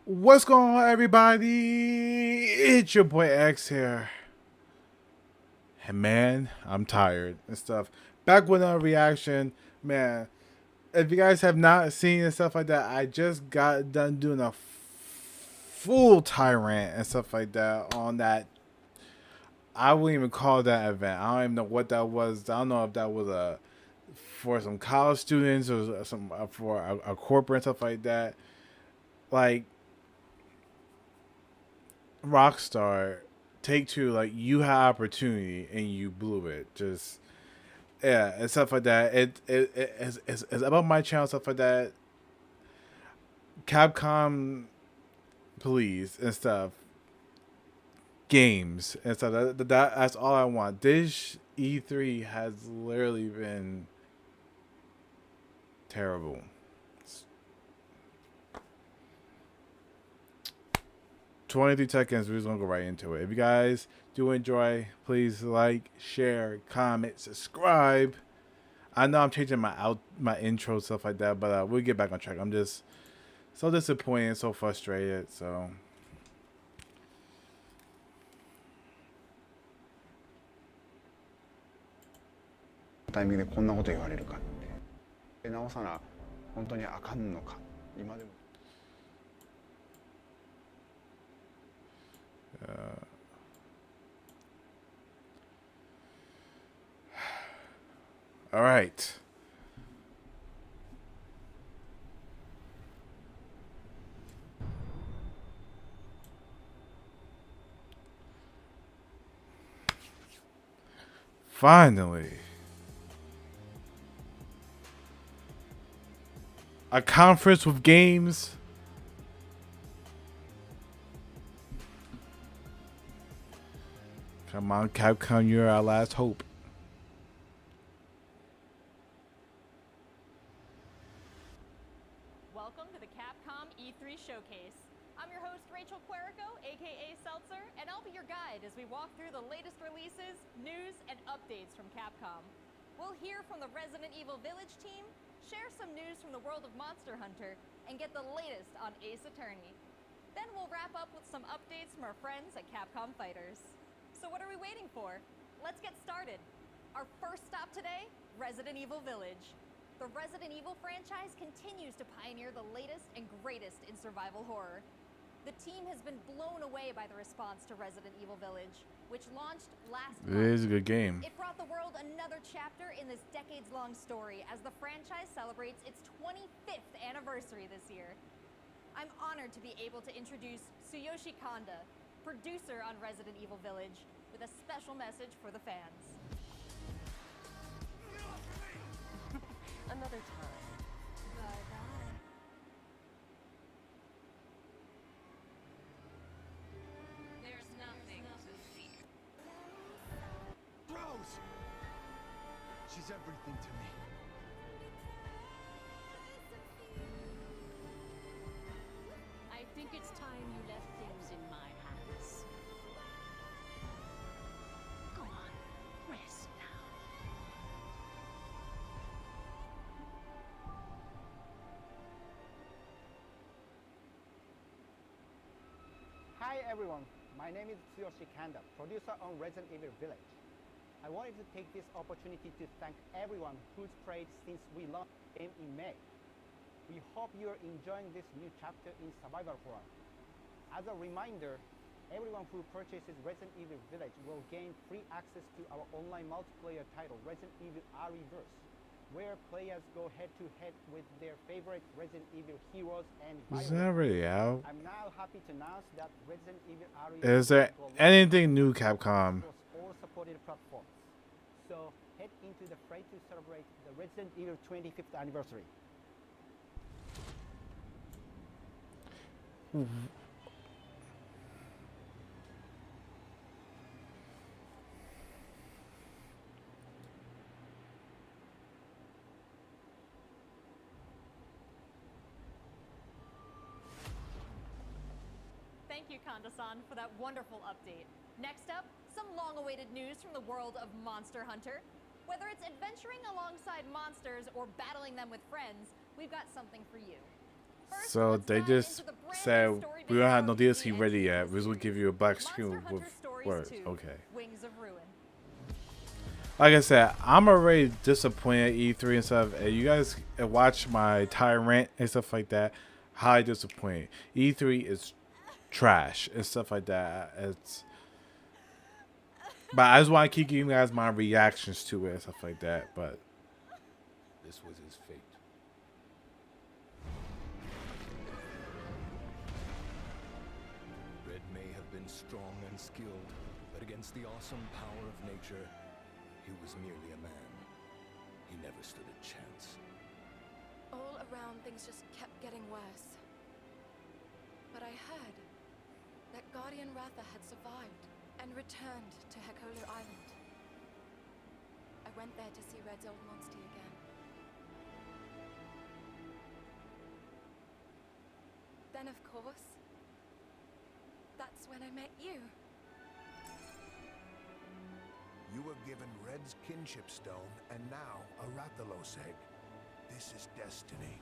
What's going on, everybody? It's your boy X here. And man, I'm tired and stuff. Back with another reaction, man. If you guys have not seen and stuff like that, I just got done doing a full tyrant and stuff like that on that. I wouldn't even call that event. I don't even know what that was. I don't know if that was a for some college students or some for a corporate and stuff like that. Like Rockstar, Take Two, like you had opportunity and you blew it. Just yeah, and stuff like that. It's about my channel, stuff like that. Capcom, please and stuff. Games and stuff. That's all I want. This E3 has literally been terrible. 23 seconds. We're just gonna go right into it. If you guys do enjoy, please like, share, comment, subscribe. I know I'm changing my intro stuff like that, but we'll get back on track. I'm just so disappointed, so frustrated. So タイミングでこんなこと言われるかって直さな本当にあかんのか今でも all right. Finally. A conference with games. Come on, Capcom, you're our last hope. Welcome to the Capcom E3 Showcase. I'm your host, Rachel Querico, aka Seltzer, and I'll be your guide as we walk through the latest releases, news, and updates from Capcom. We'll hear from the Resident Evil Village team, share some news from the world of Monster Hunter, and get the latest on Ace Attorney. Then we'll wrap up with some updates from our friends at Capcom Fighters. So what are we waiting for? Let's get started. Our first stop today, Resident Evil Village. The Resident Evil franchise continues to pioneer the latest and greatest in survival horror. The team has been blown away by the response to Resident Evil Village, which launched last It month. is a good game. It brought the world another chapter in this decades-long story as the franchise celebrates its 25th anniversary this year. I'm honored to be able to introduce Tsuyoshi Kanda, producer on Resident Evil Village, with a special message for the fans. Another time. Bye-bye. There's nothing to fear. Rose! She's everything to me. I think it's time you left things in my hands. Go on, rest now. Hi everyone, my name is Tsuyoshi Kanda, producer on Resident Evil Village. I wanted to take this opportunity to thank everyone who's played since we launched the game in May. We hope you're enjoying this new chapter in survival horror. As a reminder, everyone who purchases Resident Evil Village will gain free access to our online multiplayer title Resident Evil Reverse, where players go head-to-head with their favorite Resident Evil heroes and Is violence. that already out? I'm now happy to announce that Resident Evil Is there anything new, Capcom? across all supported platforms. So head into the fray to celebrate the Resident Evil 25th anniversary. Thank you, Kanda-san, for that wonderful update. Next up, some long-awaited news from the world of Monster Hunter. Whether it's adventuring alongside monsters or battling them with friends, we've got something for you. First, So let's they dive just into the brand new said story We don't have no Capcom DLC indie ready entry yet. to We just the will give you a black Monster screen Hunter with Stories words. 2, Okay. Wings of Ruin. Like I said, I'm already disappointed at E3 and stuff. And you guys watch my entire rant and stuff like that. Highly disappointed. E3 is trash and stuff like that. But I just want to keep giving you guys my reactions to it and stuff like that. But This was his fate. Red may have been strong and skilled, but against the awesome power of nature, he was merely a man. He never stood a chance. All around, things just kept getting worse. But I heard that Guardian Ratha had survived and returned to Hekolu Island. I went there to see Red's old monster again. Then, of course, that's when I met you. You were given Red's kinship stone, and now a Rathalos egg. This is destiny.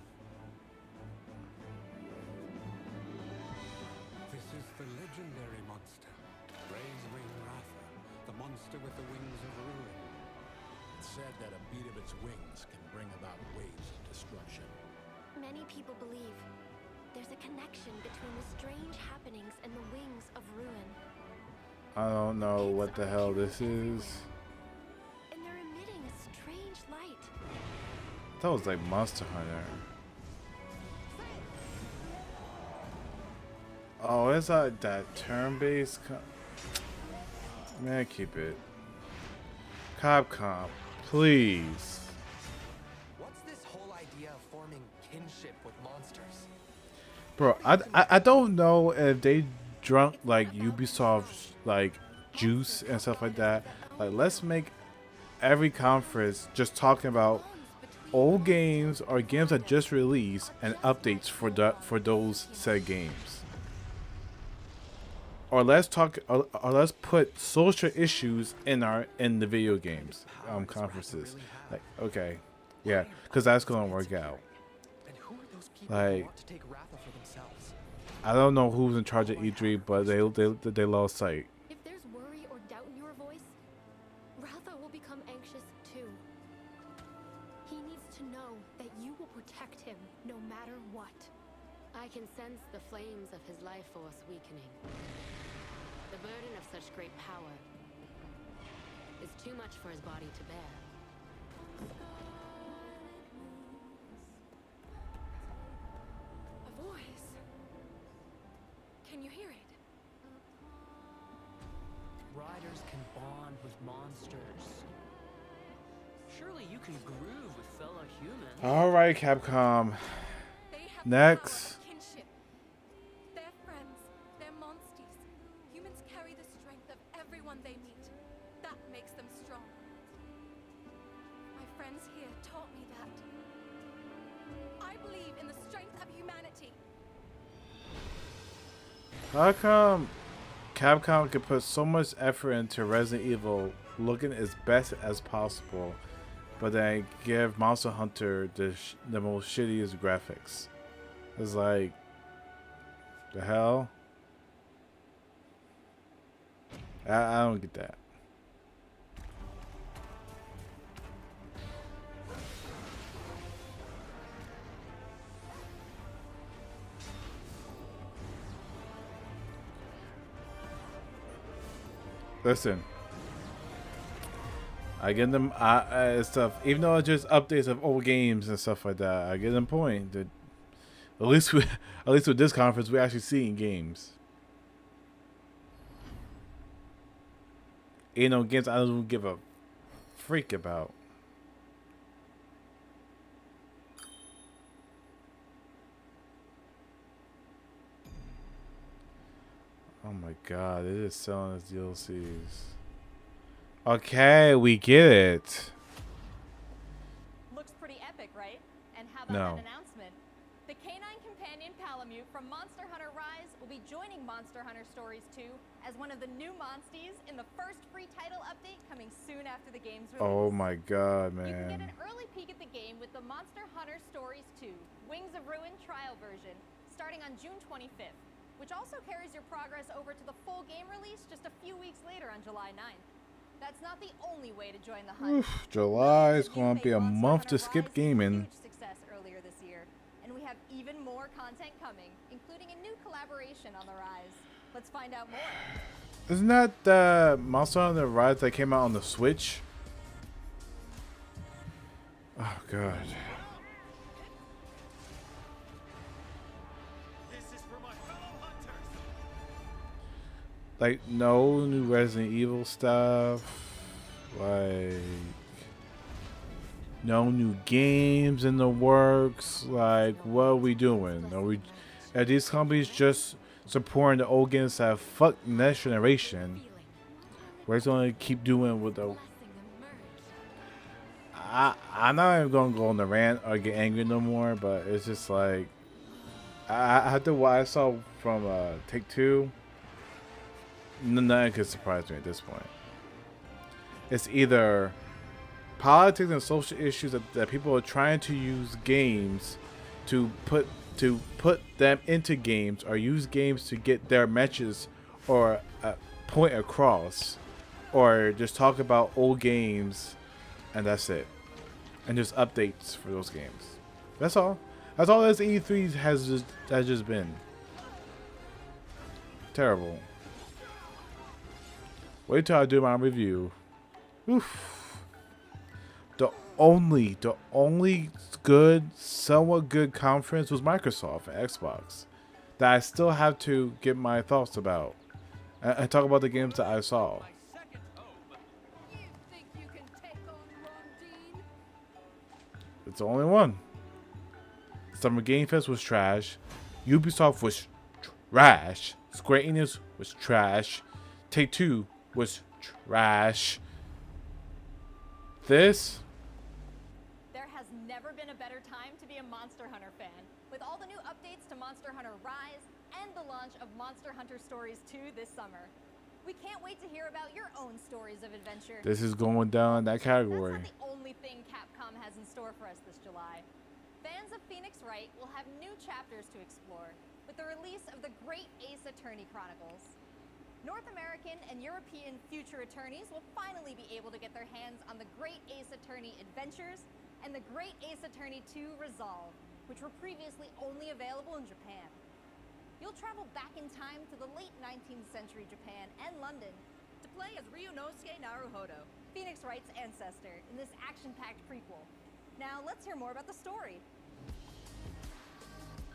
This is the legendary monster, Ray's Wing Ratha, the monster with the wings of ruin. It's said that a beat of its wings can bring about waves of destruction. Many people believe there's a connection between the strange happenings and the wings of ruin. I don't know what the hell this is. And they're emitting a strange light. That was like Monster Hunter. Oh, it's like that turn-based. Man, keep it. Capcom, please. What's this whole idea of forming kinship with monsters? Bro, I don't know if they drunk like Ubisoft like juice and stuff like that. Like, let's make every conference just talking about old games or games that just released and updates for those said games. Or let's talk, or let's put social issues in the video games conferences. Like, okay, yeah, because that's gonna work out. And who are those people Like, who want to take Ratha for themselves? I don't know who's in charge of E3, but they lost sight. If there's worry or doubt in your voice, Ratha will become anxious too. He needs to know that you will protect him no matter what. I can sense the flames of his life force weakening. The burden of such great power is too much for his body to bear. A voice. Can you hear it? Riders can bond with monsters. Surely you can groove with fellow humans. All right, Capcom. They have Next. the power of kinship. They're friends. They're monsters. Humans carry the strength of everyone they meet. That makes them strong. My friends here taught me that. I believe in the strength of humanity. How come Capcom can put so much effort into Resident Evil looking as best as possible, but then give Monster Hunter the most shittiest graphics? It's like, the hell? I don't get that. Listen, I get them stuff. Even though it's just updates of old games and stuff like that, I get them point. That at least with this conference, we actually seeing games. You know, games I don't give a freak about. Oh my god, it is selling as DLCs. Okay, we get it. Looks pretty epic, right? And how about No. that announcement? The canine companion Palamute from Monster Hunter Rise will be joining Monster Hunter Stories 2 as one of the new monsties in the first free title update coming soon after the game's release. Oh my god, You can get man. an early peek at the game with the Monster Hunter Stories 2 Wings of Ruin trial version starting on June 25th, which also carries your progress over to the full game release just a few weeks later on July 9th. That's not the only way to join the hunt. Oof, July is Millions of you going to made be a Monster month Hunter to skip Rise a gaming. huge success earlier this year, and we have even more content coming, including a new collaboration on the Rise. Let's find out more. Isn't that the Monster Hunter Rise that came out on the Switch? Oh god. This is for my fellow hunters. Like no new Resident Evil stuff. Like no new games in the works. Like what are we doing? Are these companies just supporting the old games that fuck next generation? We're just gonna keep doing with the. I'm not even gonna go on the rant or get angry no more, but it's just like after what I saw from Take Two, nothing could surprise me at this point. It's either politics and social issues that people are trying to use games to put them into games, or use games to get their messages or point across, or just talk about old games and that's it, and just updates for those games. That's all. That's all this E3 has just been. Terrible. Wait till I do my review. Oof. The only good, somewhat good conference was Microsoft and Xbox that I still have to get my thoughts about and talk about the games that I saw. It's the only one. Summer Game Fest was trash. Ubisoft was trash. Square Enix was trash. Take Two was trash. This? There has never been a better time to be a Monster Hunter fan. With all the new updates to Monster Hunter Rise and the launch of Monster Hunter Stories 2 this summer. We can't wait to hear about your own stories of adventure. This is going down that category. That's not the only thing Capcom has in store for us this July. Fans of Phoenix Wright will have new chapters to explore with the release of the Great Ace Attorney Chronicles. North American and European future attorneys will finally be able to get their hands on the Great Ace Attorney Adventures and the Great Ace Attorney 2 Resolve, which were previously only available in Japan. You'll travel back in time to the late 19th century Japan and London to play as Ryunosuke Naruhodo, Phoenix Wright's ancestor, in this action-packed prequel. Now, let's hear more about the story.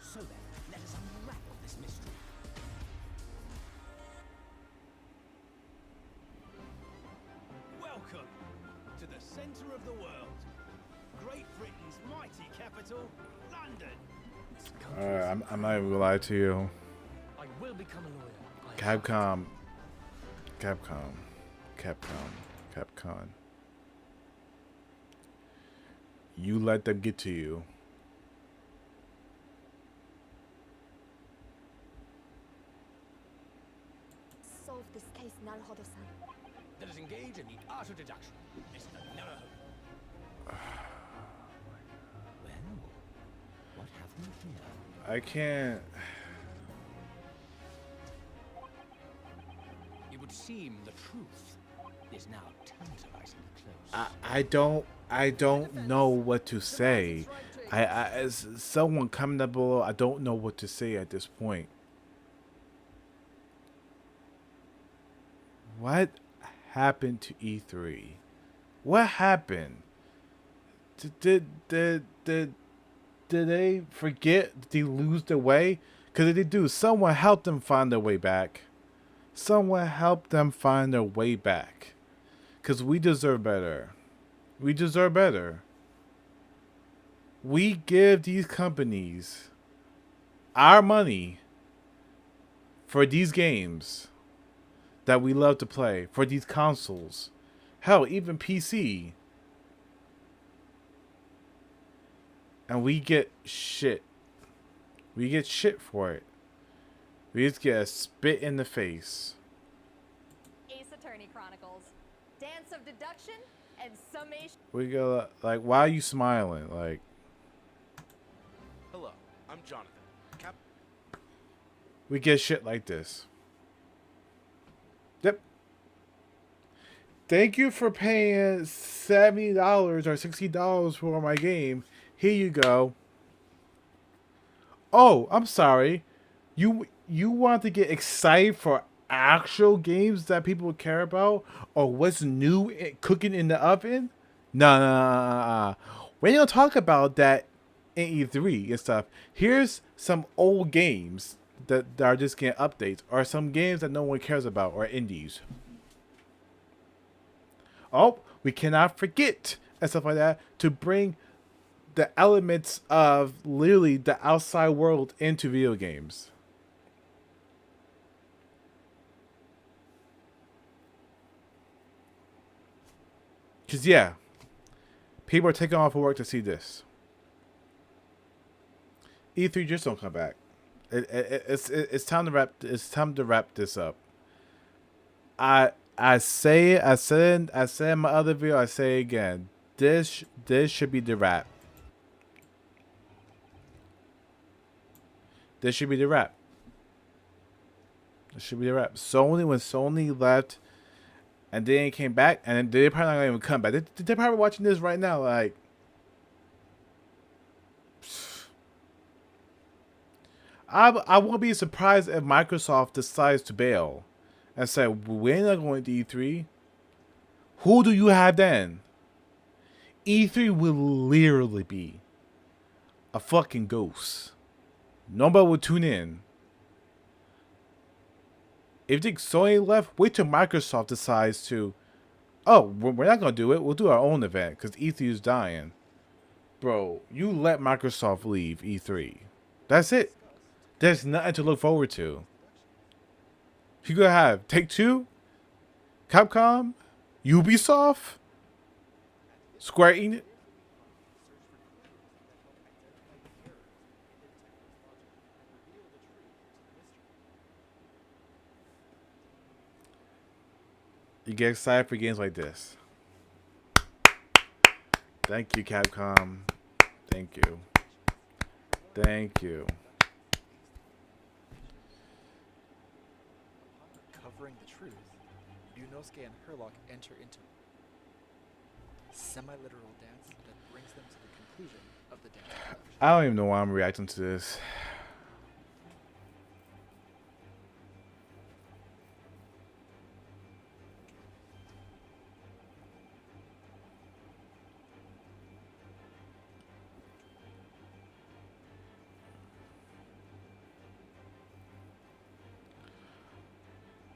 So then, let us unravel this mystery. Welcome to the center of the world. Great Britain's mighty capital, London. I'm not even gonna lie to you. I will become a lawyer. Capcom. You let them get to you. Solve this case, Naruhodo-san. Let us engage in the art of deduction, Mr. Naruhodo. Well, what have we here? I can't. It would seem the truth is now tantalizingly close. I don't know what to say. As someone comment down below, I don't know what to say at this point. What happened to E3? What happened? Did they forget? Did they lose their way? Because if they do, someone help them find their way back. Someone help them find their way back. Because we deserve better. We deserve better. We give these companies our money for these games that we love to play, for these consoles. Hell, even PC. And we get shit. We get shit for it. We just get a spit in the face. Ace Attorney Chronicles. Dance of deduction and summation. We go like, why are you smiling? Like, Hello, I'm Jonathan. we get shit like this. Yep. Thank you for paying $70 or $60 for my game. Here you go. Oh, I'm sorry. You want to get excited for actual games that people care about, or what's new cooking in the oven? No, no, no, no, no. We don't talk about that in E3 and stuff. Here's some old games that are just getting updates, or some games that no one cares about, or indies. Oh, we cannot forget and stuff like that to bring the elements of literally the outside world into video games. Cause yeah, people are taking off of work to see this. E3 just don't come back. It's time to wrap. It's time to wrap this up. I said in my other video. I say again. This should be the wrap. This should be the wrap. This should be the wrap. Sony, when Sony left, and then came back, and they're probably not gonna even come back. They're probably watching this right now, like. I won't be surprised if Microsoft decides to bail and say, we're not going to E3. Who do you have then? E3 will literally be a fucking ghost. Nobody will tune in. If you think Sony left, wait till Microsoft decides to, oh, we're not going to do it. We'll do our own event because E3 is dying. Bro, you let Microsoft leave E3. That's it. There's nothing to look forward to. You gonna have Take-Two, Capcom, Ubisoft, Square Enix. You get excited for games like this. Thank you, Capcom. Thank you. Thank you. Covering the truth, Yunosuke and Herlock enter into semi-literal dance that brings them to the conclusion of the dance. I don't even know why I'm reacting to this.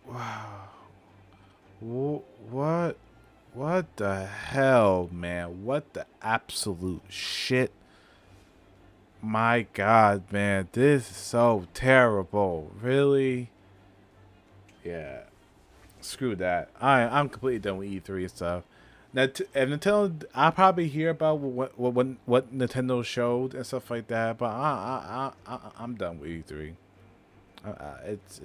Wow. What the hell, man? What the absolute shit? My God, man. This is so terrible. Really? Yeah. Screw that. I'm completely done with E3 and stuff. Now, if Nintendo, I'll probably hear about what Nintendo showed and stuff like that, but I'm done with E3. It's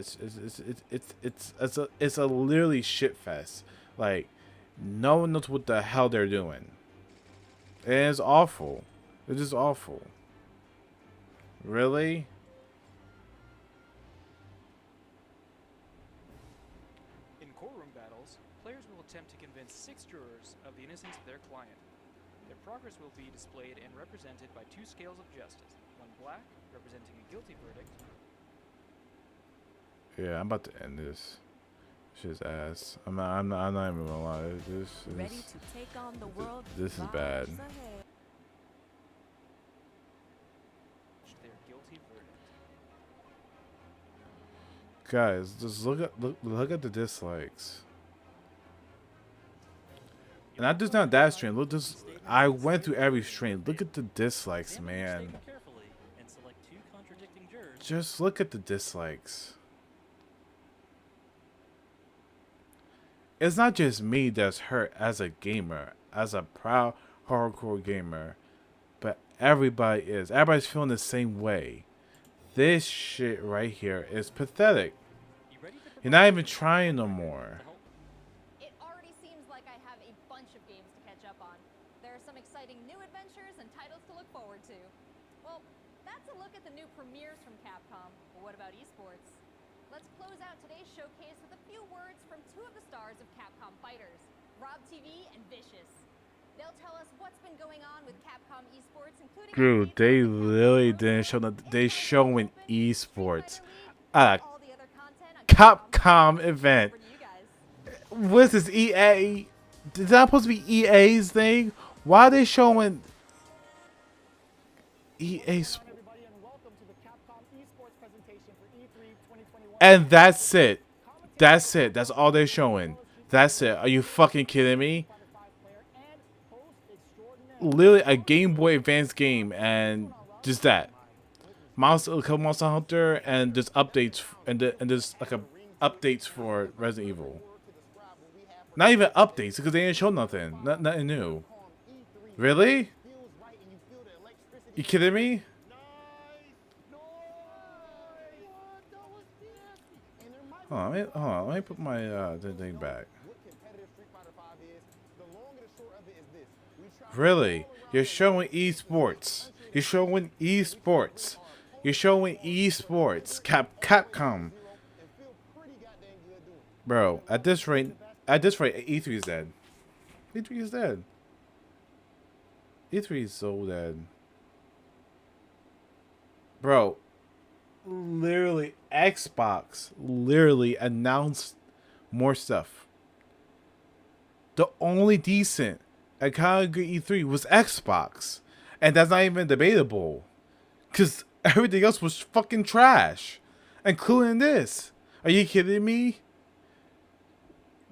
a literally shit fest. Like, no one knows what the hell they're doing. And it's awful. It's just awful. Really? In courtroom battles, players will attempt to convince 6 jurors of the innocence of their client. Their progress will be displayed and represented by 2 scales of justice. One black, representing a guilty verdict. Yeah, I'm about to end this. Shit's ass. I'm not even gonna lie. This is bad. Their guilty verdict. Guys, just look at the dislikes. And I just not that stream. Look, just I went through every stream. Look at the dislikes, man. Just look at the dislikes. It's not just me that's hurt as a gamer, as a proud hardcore gamer, but everybody is. Everybody's feeling the same way. This shit right here is pathetic. You're not even trying no more. It already seems like I have a bunch of games to catch up on. There are some exciting new adventures and titles to look forward to. Well, that's a look at the new premieres from Capcom. what about esports? Let's close out today's showcase with a few words from two of the stars of Capcom Fighters, Rob TV and Vicious. They'll tell us what's been going on with Capcom esports, including Dude, they literally didn't show that they showing esports. Capcom event. What is this, EA? Is that supposed to be EA's thing? Why are they showing EA? And that's it. That's it. That's all they're showing. That's it. Are you fucking kidding me? Literally a Game Boy Advance game and just that. Monster Hunter and just updates and there's like a updates for Resident Evil. Not even updates because they didn't show nothing. Nothing new. Really? You kidding me? Hold on, let me put my thing back. Really? You're showing esports. You're showing esports. You're showing esports. Capcom. Bro, at this rate, E3 is dead. E3 is dead. E3 is so dead. Bro, literally Xbox literally announced more stuff. The only decent and kind of good E3 was Xbox, and that's not even debatable, cause everything else was fucking trash, including this. Are you kidding me?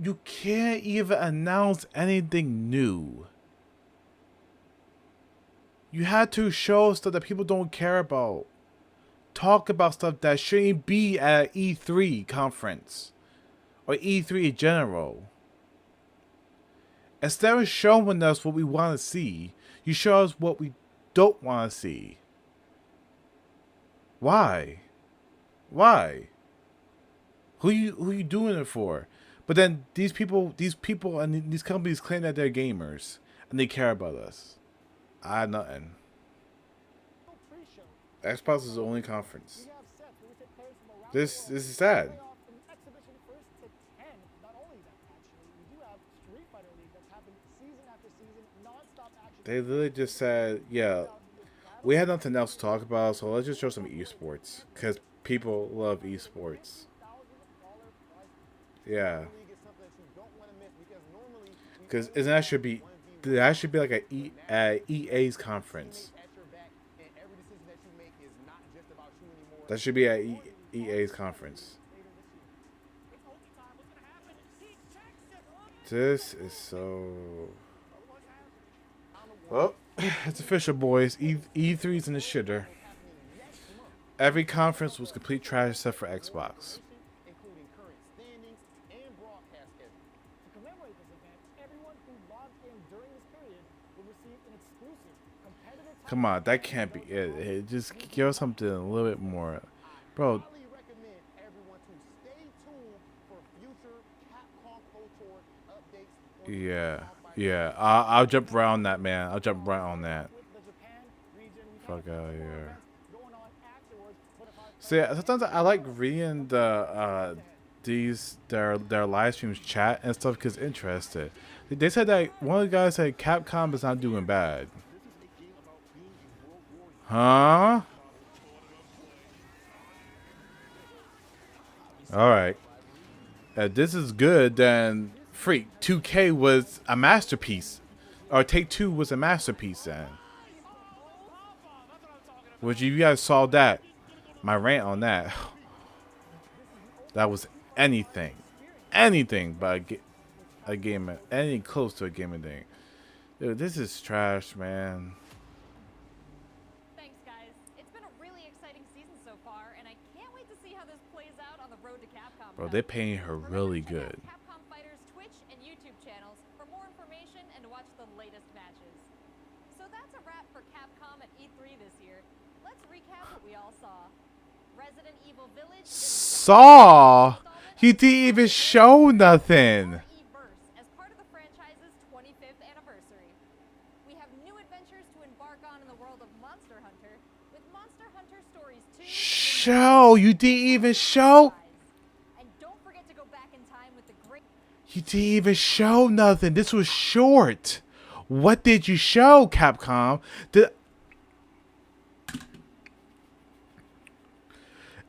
You can't even announce anything new. You had to show stuff that people don't care about. Talk about stuff that shouldn't be at E3 conference or E3 in general. Instead of showing us what we want to see, you show us what we don't want to see. Why? Why? Who you doing it for? But then these people and these companies claim that they're gamers and they care about us. I had nothing. Xbox is the only conference. This is sad. They literally just said, yeah, we had nothing else to talk about, so let's just show some esports. Because people love esports. Yeah. Because that should be like a EA's conference. That should be at EA's conference. This is so... Well, it's official, boys. E3's in the shitter. Every conference was complete trash except for Xbox. Come on, that can't be it. Just give us something a little bit more. Bro. Yeah. I'll jump right on that, man. I'll jump right on that. Fuck out of here. See, sometimes I like reading the their live streams chat and stuff because it's interesting. They said that one of the guys said Capcom is not doing bad. Huh? Alright. If this is good, then freak, 2K was a masterpiece. Or Take-Two was a masterpiece then. Which you guys saw that. My rant on that. That was anything. Anything but a game. Anything close to a gaming thing. Dude, this is trash, man. Bro, they're paying her really good. Capcom Fighters Twitch and YouTube channels for more information and to watch the latest matches. So that's a wrap for Capcom at E3 this year. Let's recap what we all saw. Resident Evil Village saw? He didn't even show nothing. as part of the franchise's 25th anniversary. We have new adventures to embark on in the world of Monster Hunter with Monster Hunter Stories 2. show. You didn't even show. And don't forget to go back in time with the great. You didn't even show nothing. This was short. What did you show, Capcom?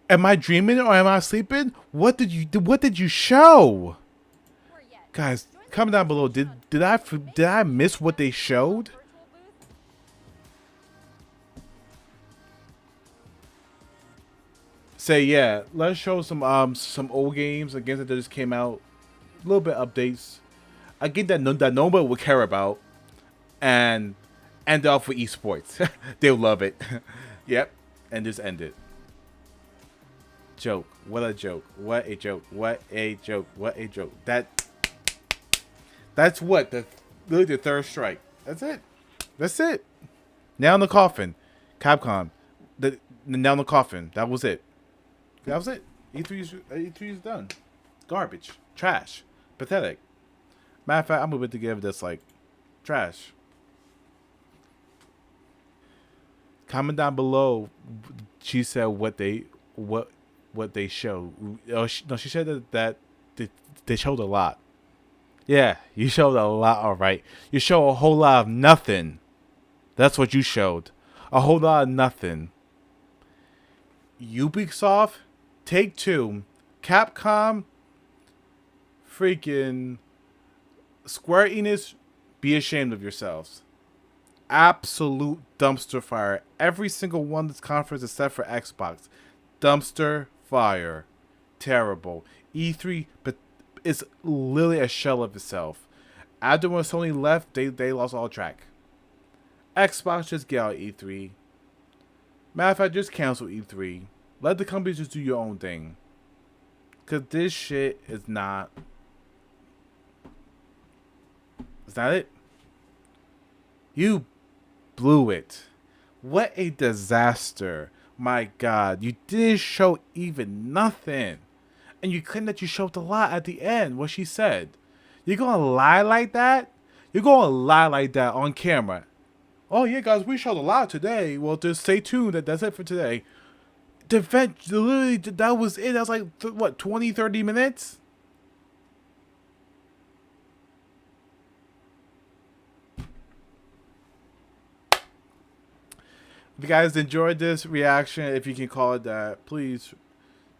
Am I dreaming or am I sleeping? What did you show? Guys, comment down below. Did I miss what they showed? Say yeah. Let's show some old games, games that just came out. A little bit updates. I get that nobody would care about, and end off with esports. They'll love it. Yep, and just end it. Joke. What a joke. What a joke. What a joke. What a joke. That's what literally the third strike. That's it. That's it. Nail in the coffin. Capcom. The nail in the coffin. That was it. That was it. E3 is done. Garbage. Trash. Pathetic. Matter of fact, I'm moving to give this like trash. Comment down below. She said what they showed. No, she said that they showed a lot. Yeah, you showed a lot. All right, you show a whole lot of nothing. That's what you showed. A whole lot of nothing. Ubisoft, Take-Two, Capcom, freaking Square Enix, be ashamed of yourselves. Absolute dumpster fire. Every single one of this conference except for Xbox. Dumpster fire. Terrible. E3 but it's literally a shell of itself. After when Sony left, they lost all track. Xbox just get out of E3. Matter of fact, just cancel E3. Let the companies just do your own thing. Cause this shit is not. Is that it? You blew it. What a disaster. My God. You didn't show even nothing. And you claim that you showed a lot at the end. What she said. You're going to lie like that? You're going to lie like that on camera. Oh, yeah, guys. We showed a lot today. Well, just stay tuned. That's it for today. The event, literally, that was it. That was like, what, 20, 30 minutes? If you guys enjoyed this reaction, if you can call it that, please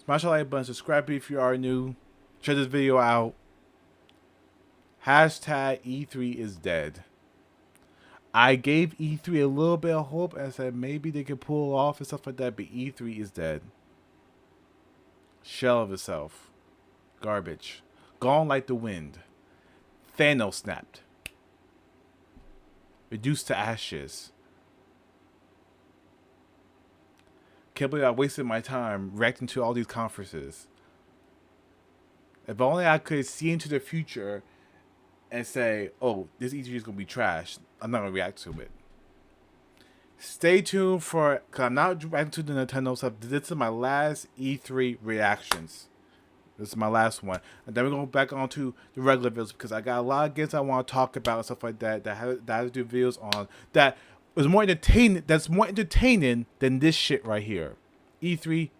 smash the like button, subscribe if you are new, check this video out. Hashtag E3 is dead. I gave E3 a little bit of hope and said maybe they could pull it off and stuff like that, but E3 is dead. Shell of itself. Garbage. Gone like the wind. Thanos snapped. Reduced to ashes. Can't believe I wasted my time reacting to all these conferences. If only I could see into the future and say, oh, this E3 is going to be trash. I'm not going to react to it. Stay tuned for, because I'm not reacting to the Nintendo stuff. This is my last E3 reactions. This is my last one. And then we're going back on to the regular videos because I got a lot of games I want to talk about and stuff like that. That I have to do videos on. That was more entertaining. That's more entertaining than this shit right here. E3,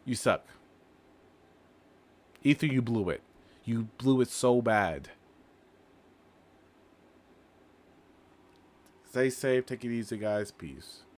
you suck. E3, you blew it. You blew it so bad. Stay safe. Take it easy, guys. Peace.